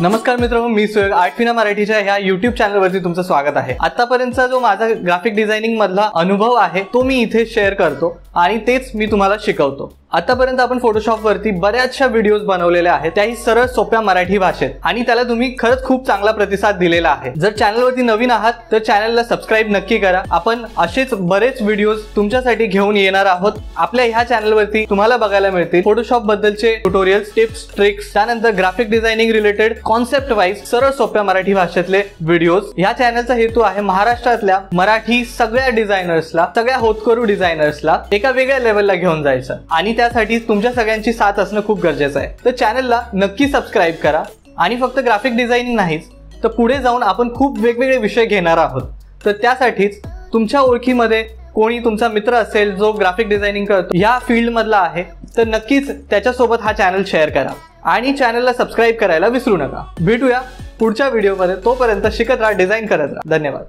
नमस्कार मित्रांनो, मी सुयोग आर्टफिना मराठीच्या ह्या YouTube चॅनलवरती तुमचं स्वागत आहे। आतापर्यंतचा जो माझा ग्राफिक डिझायनिंग मधला अनुभव आहे तो मी इथे शेअर करतो आणि तेच मी तुम्हाला शिकवतो। आतापर्यंत आपण फोटोशॉप वरती बऱ्याचशा व्हिडिओज बनवलेले आहेत, त्याही सरळ सोप्या मराठी भाषेत, आणि त्याला तुम्ही खरंच खूप चांगला प्रतिसाद दिलेला आहे। जर चॅनलवरती नवीन आहात तर चॅनलला सबस्क्राइब नक्की करा। आपण असेच बरेच व्हिडिओज तुमच्यासाठी घेऊन येणार आहोत। आपल्या ह्या चॅनलवरती तुम्हाला बघायला मिळतील फोटोशॉप बद्दलचे ट्युटोरियल्स, टिप्स, ट्रिक्स, त्यानंतर graphic designing related concept wise सरळ सोप्या मराठी भाषेतले व्हिडिओज। ह्या चॅनलचा हेतू आहे महाराष्ट्रातल्या मराठी सगळ्या डिझायनर्सला, सगळ्या होतकरू डिझायनर्सला एका वेगळ्या लेवलला घेऊन जायचं, आणि त्यासाठी तुमच्या सगळ्यांची साथ असणं खूप गरजेचं आहे। तर चॅनलला नक्की सबस्क्राइब करा। आणि फक्त ग्राफिक डिझायनिंग नाहीच तर पुढे जाऊन आपण खूप वेगवेगळे विषय घेणार आहोत। तर त्यासाठीच तुमच्या ओळखीमध्ये कोणी तुमचा मित्र असेल जो ग्राफिक डिझायनिंग करतो, या फील्ड मधला आहे, तर नक्कीच त्याच्यासोबत हा चॅनल शेअर करा आणि चॅनलला सबस्क्राइब करायला विसरू नका। भेटूया पुढच्या व्हिडिओमध्ये, तोपर्यंत शिकत राहा, डिझाइन करत राहा। धन्यवाद।